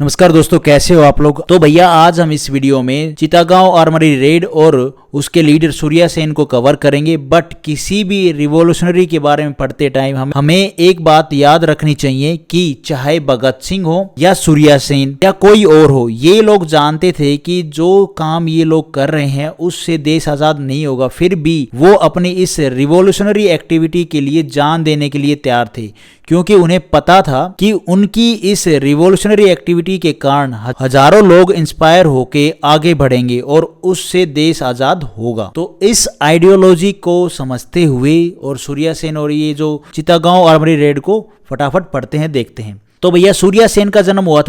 नमस्कार दोस्तों, कैसे हो आप लोग। तो भैया आज हम इस वीडियो में चितागांव आर्मरी रेड और उसके लीडर सूर्या सेन को कवर करेंगे। बट किसी भी रिवॉल्यूशनरी के बारे में पढ़ते टाइम हमें एक बात याद रखनी चाहिए कि चाहे भगत सिंह हो या सूर्या सेन या कोई और हो, ये लोग जानते थे कि जो काम ये लोग कर रहे हैं उससे देश आजाद नहीं होगा। फिर भी वो अपनी इस रिवॉल्यूशनरी एक्टिविटी के लिए जान देने के लिए तैयार थे, क्योंकि उन्हें पता था कि उनकी इस रिवॉल्यूशनरी एक्टिविटी के कारण हजारों लोग इंस्पायर होके आगे बढ़ेंगे और उससे देश आजाद होगा। तो इस आइडियोलॉजी को समझते हुए और सूर्या सेन और ये जो चितागांव आर्मरी रेड को फटाफट पढ़ते हैं, देखते हैं। तो भैया सूर्या सेन का जन्म हुआ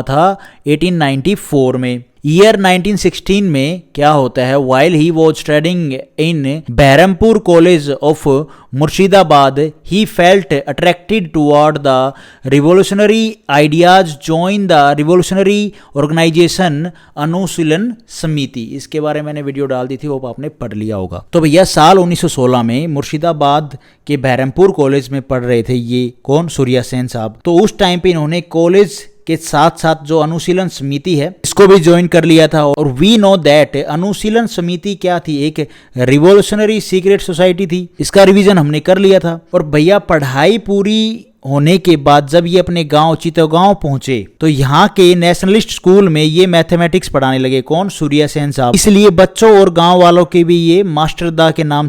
था 1894 में। ईयर 1916 में क्या होता है, while he was studying in Baharampur college of Murshidabad, he felt attracted toward the revolutionary ideas, join the revolutionary organization Anushilan Samiti. इसके बारे में मैंने वीडियो डाल दी थी, वो आपने पढ़ लिया होगा। तो भैया साल 1916 में मुर्शिदाबाद के बहरमपुर कॉलेज में पढ़ रहे थे ये कौन, सूर्या सेन साहब। तो उस टाइम पे इन्होंने कॉलेज के साथ साथ जो अनुशीलन समिति है इसको भी ज्वाइन कर लिया था। और वी नो दैट अनुशीलन समिति क्या थी, एक रिवॉल्यूशनरी सीक्रेट सोसाइटी थी। इसका रिवीजन हमने कर लिया था। और भैया पढ़ाई पूरी होने के बाद जब ये अपने गांव चितगांव पहुंचे तो यहाँ के नेशनलिस्ट स्कूल में ये मैथमेटिक्स पढ़ाने लगे। कौन, सूर्या सेन साहब। इसलिए बच्चों और गांव वालों के भी ये मास्टर दा के नाम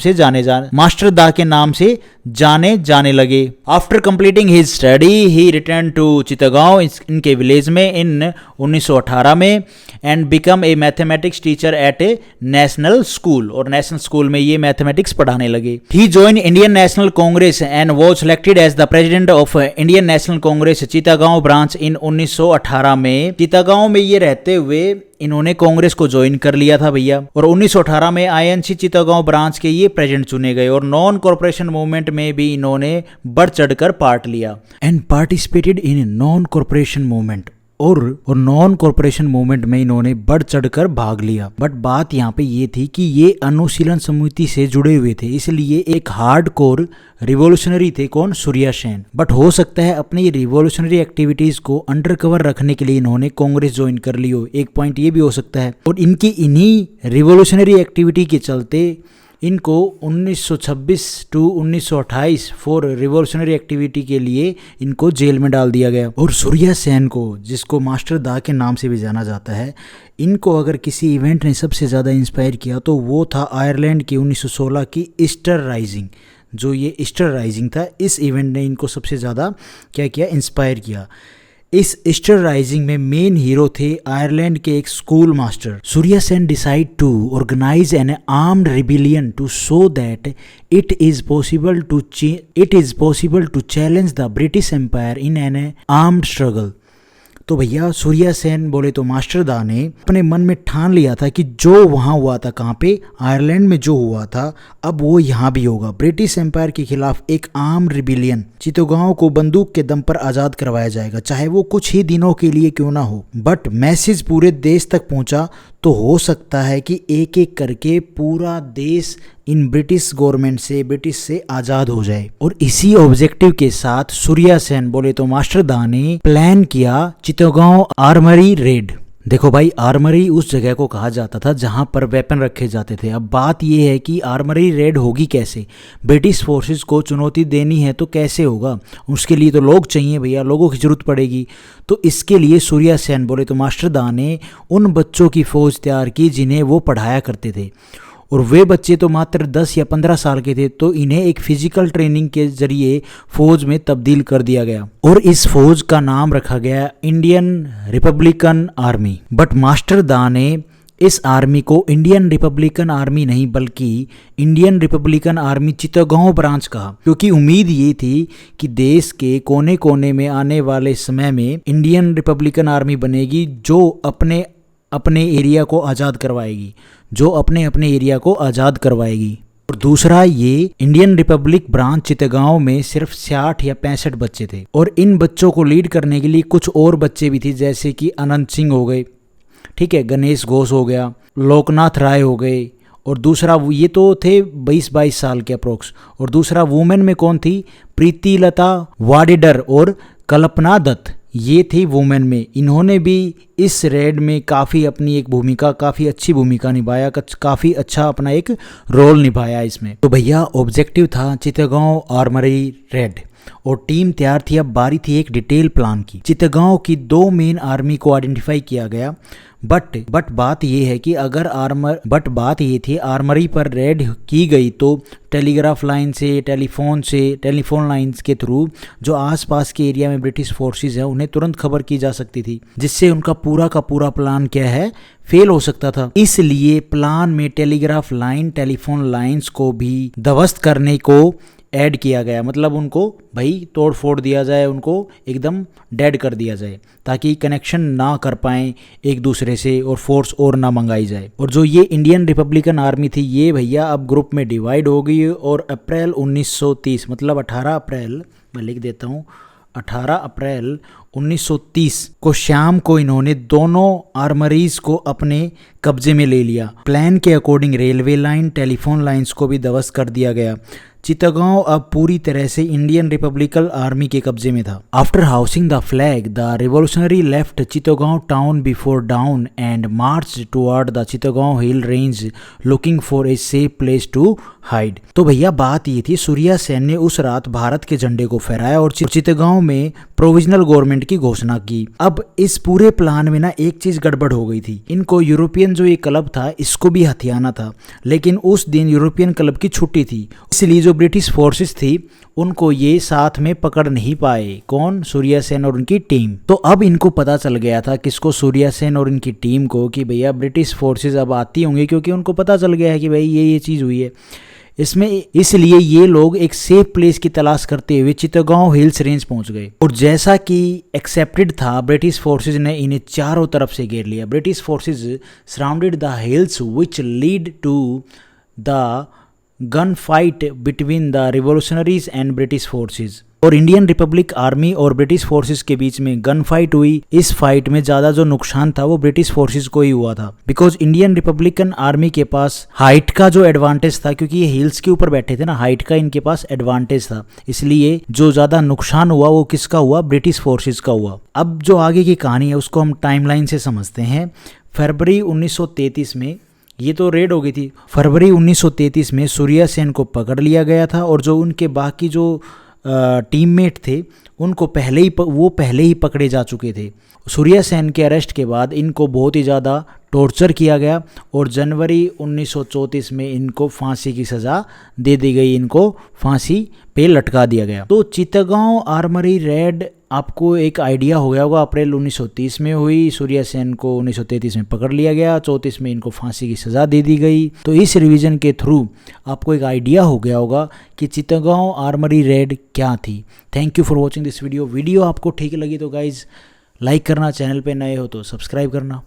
से जाने लगे। After completing his study he return to Chittagong इनके विलेज में इन 1918 में and become a mathematics teacher at a national school. और नेशनल स्कूल में ये मैथमेटिक्स पढ़ाने लगे। He join Indian National Congress and was selected as the president of Indian National Congress Chittagong branch in 1918 में। चितागांव में ये रहते हुए इन्होंने कांग्रेस को ज्वाइन कर लिया था भैया। और 1918 में आईएनसी चितागांव ब्रांच के ये प्रेसिडेंट चुने गए। और नॉन कॉर्पोरेशन मूवमेंट में भी इन्होंने बढ़ चढ़कर पार्ट लिया and participated in non corporation movement. और नॉन कॉर्पोरेशन मूवमेंट में इन्होंने बढ़ चढ़कर भाग लिया। बट बात यहाँ पे ये थी कि ये अनुशीलन समिति से जुड़े हुए थे, इसलिए एक हार्ड कोर रिवॉल्यूशनरी थे। कौन, सूर्या सेन। बट हो सकता है अपनी रिवॉल्यूशनरी एक्टिविटीज को अंडर कवर रखने के लिए इन्होंने कांग्रेस ज्वाइन कर ली हो, एक पॉइंट ये भी हो सकता है। और इनकी इन्हीं रिवॉल्यूशनरी एक्टिविटी के चलते इनको 1926 टू 1928 फॉर रिवॉल्यूशनरी एक्टिविटी के लिए इनको जेल में डाल दिया गया। और सूर्या सेन को, जिसको मास्टर दा के नाम से भी जाना जाता है, इनको अगर किसी इवेंट ने सबसे ज़्यादा इंस्पायर किया तो वो था आयरलैंड की 1916 की ईस्टर राइजिंग। जो ये ईस्टर राइजिंग था, इस इवेंट ने इनको सबसे ज़्यादा क्या किया, इंस्पायर किया। इस ईस्टर राइजिंग में मेन हीरो थे आयरलैंड के एक school master. Surya Sen decide to organise an armed rebellion to show that it is possible to challenge the British empire in an armed struggle. तो भैया सूर्या सेन बोले तो मास्टर दा ने अपने मन में ठान लिया था कि जो वहाँ हुआ था, कहाँ पे, आयरलैंड में जो हुआ था, अब वो यहाँ भी होगा। ब्रिटिश एम्पायर के खिलाफ एक आर्म रिबिलियन, चितगांव को बंदूक के दम पर आज़ाद करवाया जाएगा, चाहे वो कुछ ही दिनों के लिए क्यों ना हो। बट मैसेज पूरे देश तक पहुंचा तो हो सकता है कि एक एक करके पूरा देश इन ब्रिटिश गवर्नमेंट से, ब्रिटिश से आज़ाद हो जाए। और इसी ऑब्जेक्टिव के साथ सूर्या सेन बोले तो मास्टर दा ने प्लान किया चितगांव आर्मरी रेड। देखो भाई, आर्मरी उस जगह को कहा जाता था जहां पर वेपन रखे जाते थे। अब बात यह है कि आर्मरी रेड होगी कैसे, ब्रिटिश फोर्सेस को चुनौती देनी है तो कैसे होगा, उसके लिए तो लोग चाहिए भैया, लोगों की जरूरत पड़ेगी। तो इसके लिए सूर्या सेन बोले तो मास्टर दा ने उन बच्चों की फौज तैयार की जिन्हें वो पढ़ाया करते थे। और वे बच्चे तो मात्र 10 या 15 साल के थे, तो इन्हें एक फिजिकल ट्रेनिंग के जरिए फौज में तब्दील कर दिया गया। और इस फौज का नाम रखा गया Indian Republican army. But master दा ने इस आर्मी को इंडियन रिपब्लिकन आर्मी नहीं बल्कि Indian Republican army Chittagong branch कहा, क्योंकि उम्मीद ये थी कि देश के कोने कोने में आने वाले समय में इंडियन रिपब्लिकन आर्मी बनेगी जो अपने एरिया को आज़ाद करवाएगी, और दूसरा ये इंडियन रिपब्लिक ब्रांच चितगांव में सिर्फ 60 या 65 बच्चे थे। और इन बच्चों को लीड करने के लिए कुछ और बच्चे भी थे, जैसे कि अनंत सिंह हो गए, ठीक है, गणेश घोष हो गया, लोकनाथ राय हो गए। और दूसरा ये तो थे 22 साल के अप्रोक्स। और दूसरा वुमेन में कौन थी, प्रीति लता वाडेडर और कल्पना दत्त, ये थी वुमेन में। इन्होंने भी इस रेड में काफ़ी अपनी एक भूमिका, काफ़ी अच्छी भूमिका निभाया, काफ़ी अच्छा अपना एक रोल निभाया इसमें। तो भैया ऑब्जेक्टिव था चितगांव आर्मरी रेड और टीम तैयार थी। अब बारी थी एक डिटेल प्लान की। चितगांव की 2 मेन आर्मी को आइडेंटिफाई किया गया, बट बात ये है कि अगर बात ये थी आर्मरी पर रेड की गई तो टेलीग्राफ लाइन से, टेलीफोन लाइंस के थ्रू जो आसपास के एरिया में ब्रिटिश फोर्सेस हैं उन्हें तुरंत खबर की जा सकती थी, जिससे उनका पूरा का पूरा प्लान क्या है, फेल हो सकता था। इसलिए प्लान में टेलीग्राफ लाइन, टेलीफोन लाइंस को भी ध्वस्त करने को ऐड किया गया। मतलब उनको भाई तोड़ फोड़ दिया जाए, उनको एकदम डेड कर दिया जाए ताकि कनेक्शन ना कर पाएं एक दूसरे से और फोर्स और ना मंगाई जाए। और जो ये इंडियन रिपब्लिकन आर्मी थी ये भैया अब ग्रुप में डिवाइड हो गई और अप्रैल 1930 मतलब 18 अप्रैल, मैं लिख देता हूँ, 18 अप्रैल 1930 को शाम को इन्होंने दोनों आर्मरीज को अपने कब्जे में ले लिया। प्लान के according railway line, telephone lines को भी ध्वस्त कर दिया गया। चितगांव अब पूरी तरह से इंडियन रिपब्लिकन आर्मी के कब्जे में था। After hoisting the flag the revolutionary left Chittagong town before dawn and march toward the Chittagong hill range looking for a safe place to hide. तो भैया बात ये थी, सूर्या सेन ने उस रात भारत के झंडे को फहराया और चितगांव में प्रोविजनल गवर्नमेंट की घोषणा की। अब इस पूरे प्लान में ना एक चीज गड़बड़ हो गई थी। इनको यूरोपियन जो ये क्लब था इसको भी हथियाना था, लेकिन उस दिन यूरोपियन क्लब की छुट्टी थी, इसलिए जो ब्रिटिश फोर्सेस थी उनको ये साथ में पकड़ नहीं पाए। कौन? सूर्या सेन और उनकी टीम। तो अब इनको पता चल गया था, किसको? सूर्या सेन और इनकी टीम को, कि भैया ब्रिटिश फोर्सेस अब आती होंगी, क्योंकि उनको पता चल गया है कि भाई ये चीज़ हुई है इसमें। इसलिए ये लोग एक सेफ प्लेस की तलाश करते हुए चितगांव हिल्स रेंज पहुंच गए और जैसा कि एक्सेप्टेड था ब्रिटिश फोर्सेस ने इन्हें चारों तरफ से घेर लिया। British forces surrounded the hills which lead to the gun fight between the revolutionaries and British forces. और इंडियन रिपब्लिक आर्मी और ब्रिटिश फोर्सेस के बीच में गन फाइट हुई। इस फाइट में ज़्यादा जो नुकसान था वो ब्रिटिश फोर्सेस को ही हुआ था, बिकॉज इंडियन रिपब्लिकन आर्मी के पास हाइट का जो एडवांटेज था, क्योंकि ये हिल्स के ऊपर बैठे थे ना, हाइट का इनके पास एडवांटेज था, इसलिए जो ज़्यादा नुकसान हुआ वो किसका हुआ? ब्रिटिश फोर्सेस का हुआ। अब जो आगे की कहानी है उसको हम टाइमलाइन से समझते हैं। फरवरी 1933 में ये तो रेड हो गई थी। फरवरी 1933 में सूर्या सेन को पकड़ लिया गया था और जो उनके बाकी जो टीममेट थे उनको पहले ही पकड़े जा चुके थे। सूर्या सेन के अरेस्ट के बाद इनको बहुत ही ज़्यादा टॉर्चर किया गया और जनवरी 1934 में इनको फांसी की सज़ा दे दी गई, इनको फांसी पे लटका दिया गया। तो चितगांव आर्मरी रेड आपको एक आइडिया हो गया होगा, अप्रैल 1930 में हुई। सूर्या सेन को 1933 में पकड़ लिया गया, 34 में इनको फांसी की सज़ा दे दी गई। तो इस रिवीजन के थ्रू आपको एक आइडिया हो गया होगा कि चितगांव आर्मरी रेड क्या थी। Thank you for watching this video. Video आपको ठीक लगी तो गाइज लाइक करना, चैनल पे नए हो तो सब्सक्राइब करना।